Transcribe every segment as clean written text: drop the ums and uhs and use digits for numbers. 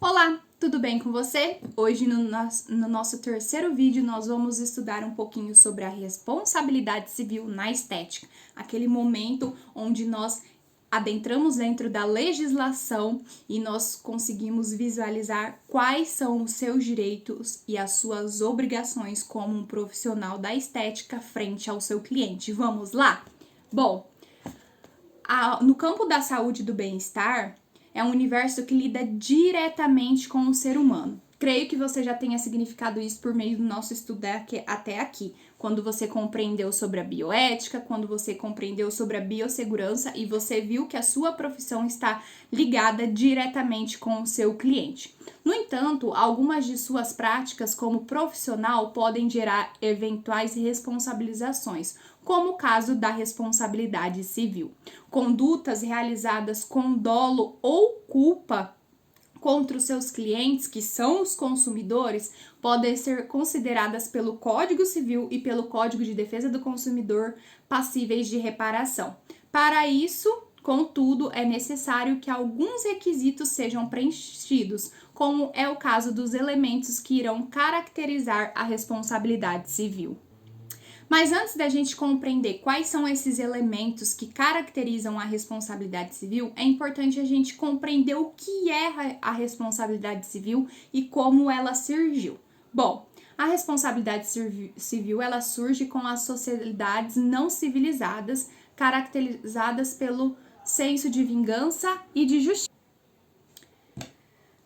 Olá, tudo bem com você? Hoje no nosso terceiro vídeo nós vamos estudar um pouquinho sobre a responsabilidade civil na estética, aquele momento onde nós adentramos dentro da legislação e nós conseguimos visualizar quais são os seus direitos e as suas obrigações como um profissional da estética frente ao seu cliente. Vamos lá? Bom, no campo da saúde e do bem-estar, é um universo que lida diretamente com o ser humano. Creio que você já tenha significado isso por meio do nosso estudo até aqui. Quando você compreendeu sobre a bioética, quando você compreendeu sobre a biossegurança e você viu que a sua profissão está ligada diretamente com o seu cliente. No entanto, algumas de suas práticas como profissional podem gerar eventuais responsabilizações, como o caso da responsabilidade civil. Condutas realizadas com dolo ou culpa contra os seus clientes, que são os consumidores, podem ser consideradas pelo Código Civil e pelo Código de Defesa do Consumidor passíveis de reparação. Para isso, contudo, é necessário que alguns requisitos sejam preenchidos, como é o caso dos elementos que irão caracterizar a responsabilidade civil. Mas antes da gente compreender quais são esses elementos que caracterizam a responsabilidade civil, é importante a gente compreender o que é a responsabilidade civil e como ela surgiu. Bom, a responsabilidade civil ela surge com as sociedades não civilizadas, caracterizadas pelo senso de vingança e de justiça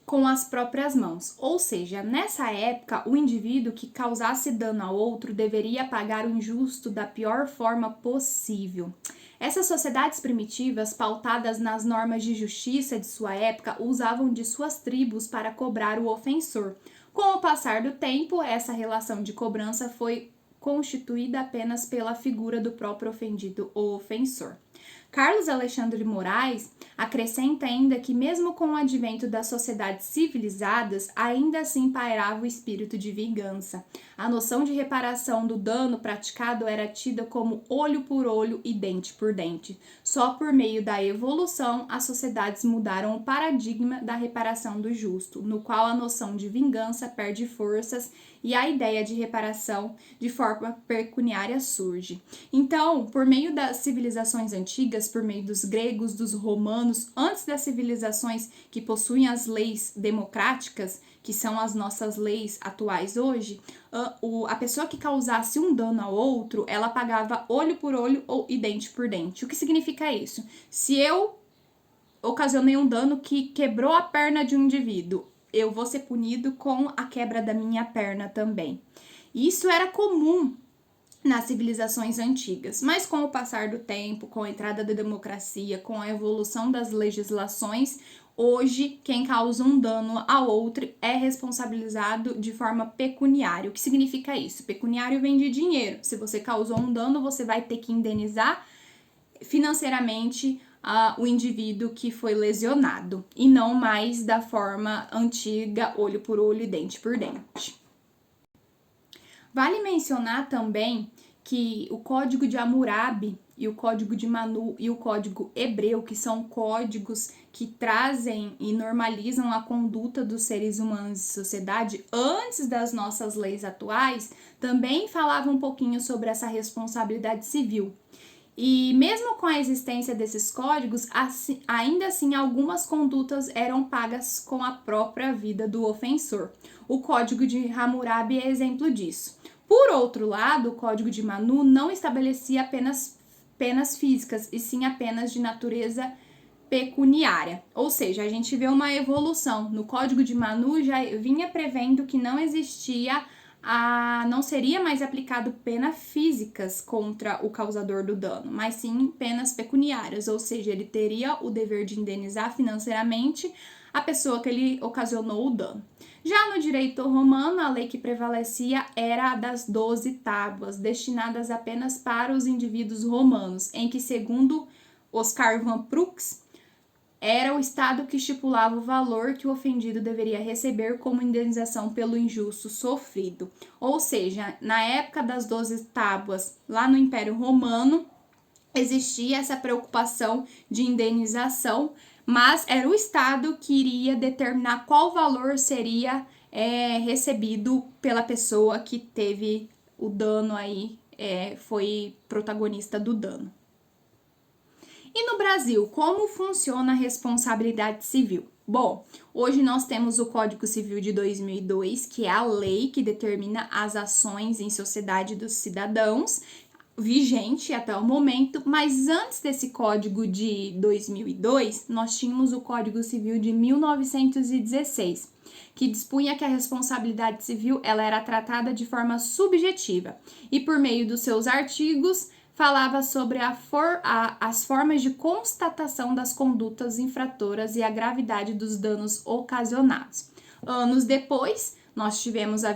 com as próprias mãos. Ou seja, nessa época, o indivíduo que causasse dano ao outro deveria pagar o injusto da pior forma possível. Essas sociedades primitivas, pautadas nas normas de justiça de sua época, usavam de suas tribos para cobrar o ofensor. Com o passar do tempo, essa relação de cobrança foi constituída apenas pela figura do próprio ofendido ou ofensor. Carlos Alexandre de Moraes acrescenta ainda que mesmo com o advento das sociedades civilizadas, ainda assim pairava o espírito de vingança. A noção de reparação do dano praticado era tida como olho por olho e dente por dente. Só por meio da evolução, as sociedades mudaram o paradigma da reparação do justo, no qual a noção de vingança perde forças e a ideia de reparação de forma pecuniária surge. Então, por meio das civilizações antigas, por meio dos gregos, dos romanos, antes das civilizações que possuem as leis democráticas, que são as nossas leis atuais hoje, a pessoa que causasse um dano ao outro, ela pagava olho por olho e dente por dente. O que significa isso? Se eu ocasionei um dano que quebrou a perna de um indivíduo, eu vou ser punido com a quebra da minha perna também. Isso era comum nas civilizações antigas, mas com o passar do tempo, com a entrada da democracia, com a evolução das legislações, hoje quem causa um dano a outro é responsabilizado de forma pecuniária. O que significa isso? Pecuniário vem de dinheiro. Se você causou um dano, você vai ter que indenizar financeiramente o indivíduo que foi lesionado, e não mais da forma antiga, olho por olho e dente por dente. Vale mencionar também que o Código de Hammurabi e o Código de Manu e o Código Hebreu, que são códigos que trazem e normalizam a conduta dos seres humanos e sociedade antes das nossas leis atuais, também falavam um pouquinho sobre essa responsabilidade civil. E mesmo com a existência desses códigos, ainda assim algumas condutas eram pagas com a própria vida do ofensor. O Código de Hammurabi é exemplo disso. Por outro lado, o Código de Manu não estabelecia apenas penas físicas, e sim apenas de natureza pecuniária. Ou seja, a gente vê uma evolução. No Código de Manu já vinha prevendo que não seria mais aplicado penas físicas contra o causador do dano, mas sim penas pecuniárias, ou seja, ele teria o dever de indenizar financeiramente a pessoa que ele ocasionou o dano. Já no direito romano, a lei que prevalecia era a das 12 tábuas, destinadas apenas para os indivíduos romanos, em que, segundo Oscar Van Prux, era o Estado que estipulava o valor que o ofendido deveria receber como indenização pelo injusto sofrido. Ou seja, na época das 12 tábuas, lá no Império Romano, existia essa preocupação de indenização, mas era o Estado que iria determinar qual valor seria recebido pela pessoa que teve o dano aí, foi protagonista do dano. E no Brasil, como funciona a responsabilidade civil? Bom, hoje nós temos o Código Civil de 2002, que é a lei que determina as ações em sociedade dos cidadãos, vigente até o momento, mas antes desse Código de 2002, nós tínhamos o Código Civil de 1916, que dispunha que a responsabilidade civil ela era tratada de forma subjetiva e por meio dos seus artigos falava sobre as formas de constatação das condutas infratoras e a gravidade dos danos ocasionados. Anos depois, nós tivemos a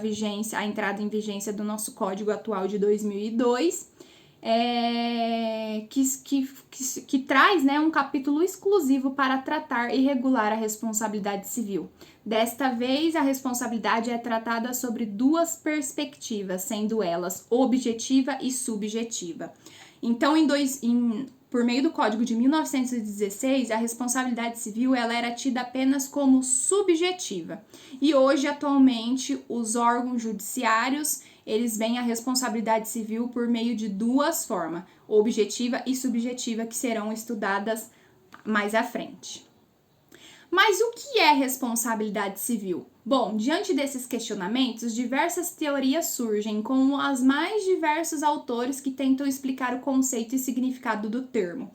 entrada em vigência do nosso Código atual de 2002, que traz, né, um capítulo exclusivo para tratar e regular a responsabilidade civil. Desta vez, a responsabilidade é tratada sobre duas perspectivas, sendo elas objetiva e subjetiva. Então, por meio do Código de 1916, a responsabilidade civil ela era tida apenas como subjetiva. E hoje, atualmente, os órgãos judiciários eles veem a responsabilidade civil por meio de duas formas, objetiva e subjetiva, que serão estudadas mais à frente. Mas o que é responsabilidade civil? Bom, diante desses questionamentos, diversas teorias surgem, com os mais diversos autores que tentam explicar o conceito e significado do termo.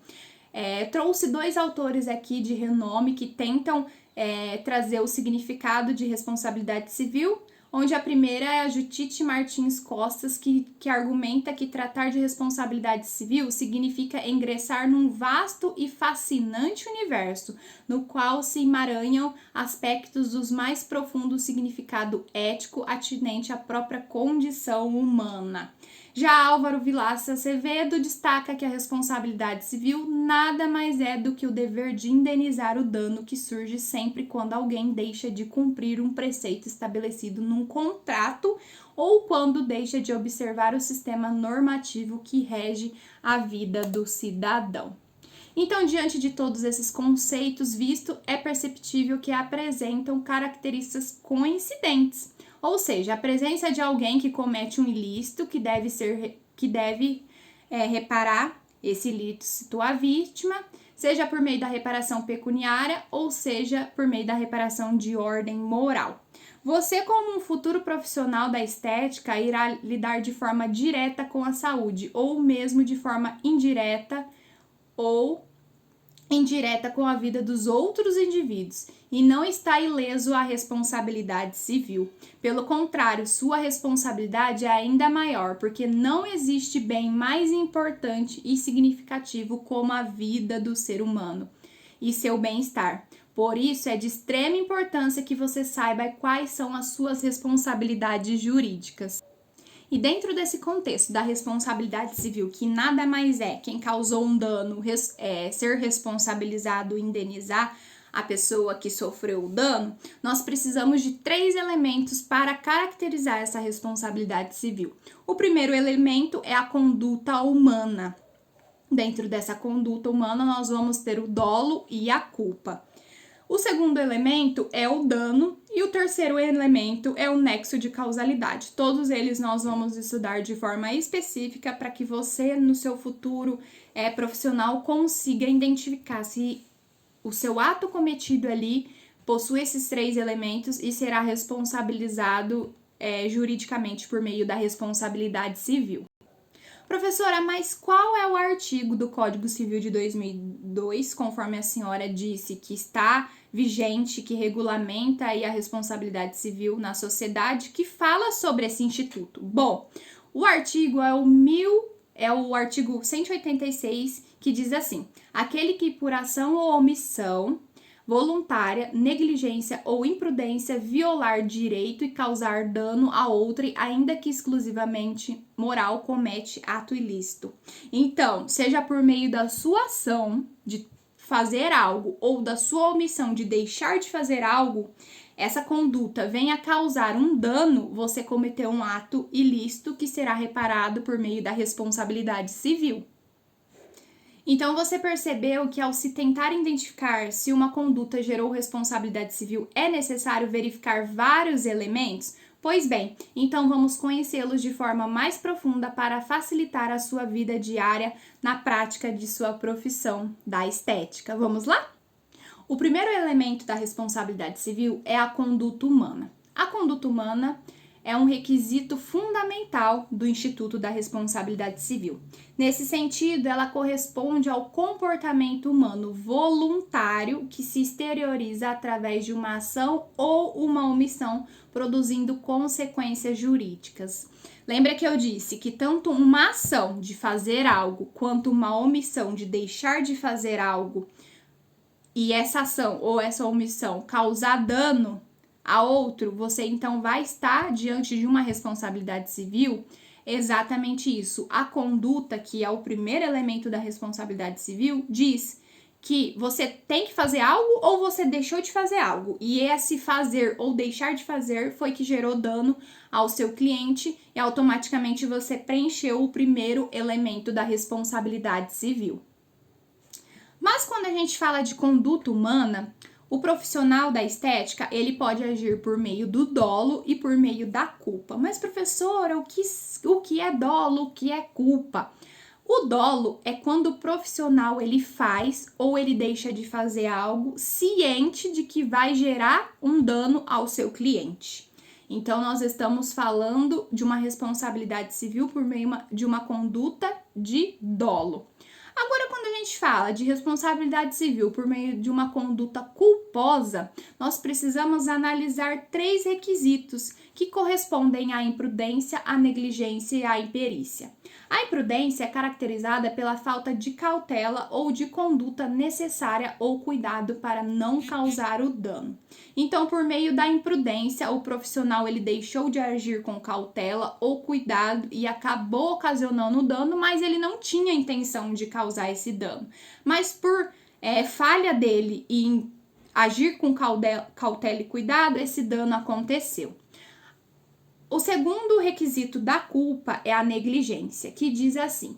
Trouxe dois autores aqui de renome que tentam trazer o significado de responsabilidade civil, onde a primeira é a Judite Martins Costas, que argumenta que tratar de responsabilidade civil significa ingressar num vasto e fascinante universo, no qual se emaranham aspectos dos mais profundos significado ético atinente à própria condição humana. Já Álvaro Vilaça Azevedo destaca que a responsabilidade civil nada mais é do que o dever de indenizar o dano que surge sempre quando alguém deixa de cumprir um preceito estabelecido num contrato ou quando deixa de observar o sistema normativo que rege a vida do cidadão. Então, diante de todos esses conceitos vistos, é perceptível que apresentam características coincidentes. Ou seja, a presença de alguém que comete um ilícito que deve reparar esse ilícito à vítima, seja por meio da reparação pecuniária ou seja por meio da reparação de ordem moral. Você, como um futuro profissional da estética, irá lidar de forma direta com a saúde, ou mesmo de forma indireta com a vida dos outros indivíduos, e não está ileso à responsabilidade civil. Pelo contrário, sua responsabilidade é ainda maior, porque não existe bem mais importante e significativo como a vida do ser humano e seu bem-estar. Por isso, é de extrema importância que você saiba quais são as suas responsabilidades jurídicas. E dentro desse contexto da responsabilidade civil, que nada mais é quem causou um dano ser responsabilizado e indenizar a pessoa que sofreu o dano, nós precisamos de 3 elementos para caracterizar essa responsabilidade civil. O primeiro elemento é a conduta humana. Dentro dessa conduta humana, nós vamos ter o dolo e a culpa. O segundo elemento é o dano e o terceiro elemento é o nexo de causalidade. Todos eles nós vamos estudar de forma específica para que você, no seu futuro profissional, consiga identificar se o seu ato cometido ali possui esses 3 elementos e será responsabilizado juridicamente por meio da responsabilidade civil. Professora, mas qual é o artigo do Código Civil de 2002, conforme a senhora disse, que está vigente, que regulamenta aí a responsabilidade civil na sociedade, que fala sobre esse instituto? Bom, o artigo é o artigo 186, que diz assim: aquele que por ação ou omissão voluntária, negligência ou imprudência violar direito e causar dano a outrem, ainda que exclusivamente moral, comete ato ilícito. Então, seja por meio da sua ação de fazer algo ou da sua omissão de deixar de fazer algo, essa conduta venha causar um dano, você cometeu um ato ilícito que será reparado por meio da responsabilidade civil. Então, você percebeu que ao se tentar identificar se uma conduta gerou responsabilidade civil, é necessário verificar vários elementos? Pois bem, então vamos conhecê-los de forma mais profunda para facilitar a sua vida diária na prática de sua profissão da estética. Vamos lá? O primeiro elemento da responsabilidade civil é a conduta humana. A conduta humana é um requisito fundamental do Instituto da Responsabilidade Civil. Nesse sentido, ela corresponde ao comportamento humano voluntário que se exterioriza através de uma ação ou uma omissão, produzindo consequências jurídicas. Lembra que eu disse que tanto uma ação de fazer algo quanto uma omissão de deixar de fazer algo, e essa ação ou essa omissão causar dano a outro, você então vai estar diante de uma responsabilidade civil? Exatamente isso. A conduta, que é o primeiro elemento da responsabilidade civil, diz que você tem que fazer algo ou você deixou de fazer algo. E esse fazer ou deixar de fazer foi que gerou dano ao seu cliente e automaticamente você preencheu o primeiro elemento da responsabilidade civil. Mas quando a gente fala de conduta humana, o profissional da estética, ele pode agir por meio do dolo e por meio da culpa. Mas, professora, o que é dolo, o que é culpa? O dolo é quando o profissional ele faz ou ele deixa de fazer algo ciente de que vai gerar um dano ao seu cliente. Então, nós estamos falando de uma responsabilidade civil por meio de uma conduta de dolo. Agora, quando a gente fala de responsabilidade civil por meio de uma conduta culposa, nós precisamos analisar 3 requisitos que correspondem à imprudência, à negligência e à imperícia. A imprudência é caracterizada pela falta de cautela ou de conduta necessária ou cuidado para não causar o dano. Então, por meio da imprudência, o profissional ele deixou de agir com cautela ou cuidado e acabou ocasionando o dano, mas ele não tinha intenção de causar esse dano. Mas por falha dele em agir com cautela e cuidado, esse dano aconteceu. O segundo requisito da culpa é a negligência, que diz assim: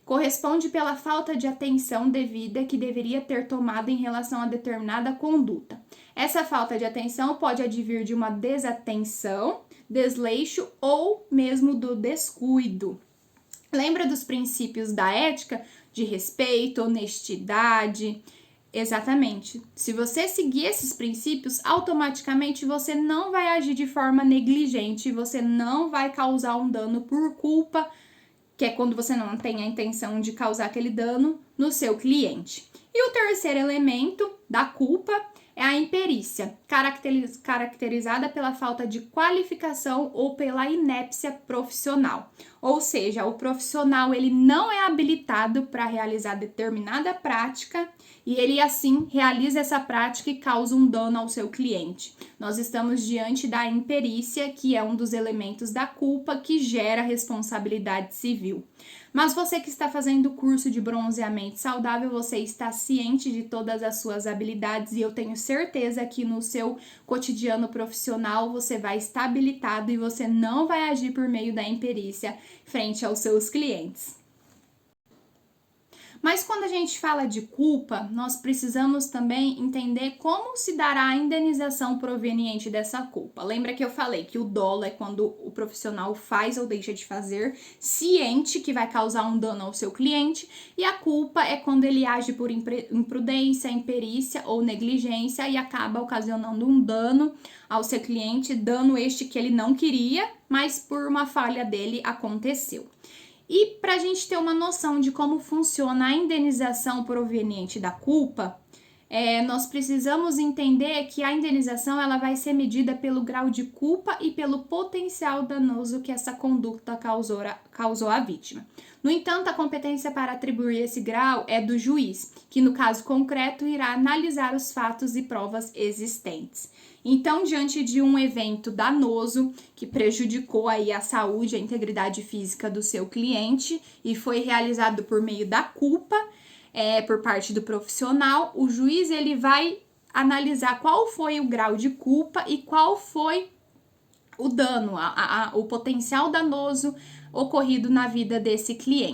corresponde pela falta de atenção devida que deveria ter tomado em relação a determinada conduta. Essa falta de atenção pode advir de uma desatenção, desleixo ou mesmo do descuido. Lembra dos princípios da ética de respeito, honestidade? Exatamente. Se você seguir esses princípios, automaticamente você não vai agir de forma negligente, você não vai causar um dano por culpa, que é quando você não tem a intenção de causar aquele dano no seu cliente. E o terceiro elemento da culpa é a imperícia, caracterizada pela falta de qualificação ou pela inépcia profissional. Ou seja, o profissional ele não é habilitado para realizar determinada prática e ele assim realiza essa prática e causa um dano ao seu cliente. Nós estamos diante da imperícia, que é um dos elementos da culpa que gera responsabilidade civil. Mas você que está fazendo o curso de bronzeamento saudável, você está ciente de todas as suas habilidades e eu tenho certeza que no seu cotidiano profissional você vai estar habilitado e você não vai agir por meio da imperícia frente aos seus clientes. Mas quando a gente fala de culpa, nós precisamos também entender como se dará a indenização proveniente dessa culpa. Lembra que eu falei que o dolo é quando o profissional faz ou deixa de fazer, ciente que vai causar um dano ao seu cliente, e a culpa é quando ele age por imprudência, imperícia ou negligência e acaba ocasionando um dano ao seu cliente, dano este que ele não queria, mas por uma falha dele aconteceu. E para a gente ter uma noção de como funciona a indenização proveniente da culpa, nós precisamos entender que a indenização ela vai ser medida pelo grau de culpa e pelo potencial danoso que essa conduta causou à vítima. No entanto, a competência para atribuir esse grau é do juiz, que no caso concreto irá analisar os fatos e provas existentes. Então, diante de um evento danoso que prejudicou aí a saúde, a integridade física do seu cliente e foi realizado por meio da culpa, por parte do profissional, o juiz ele vai analisar qual foi o grau de culpa e qual foi o dano, o potencial danoso ocorrido na vida desse cliente.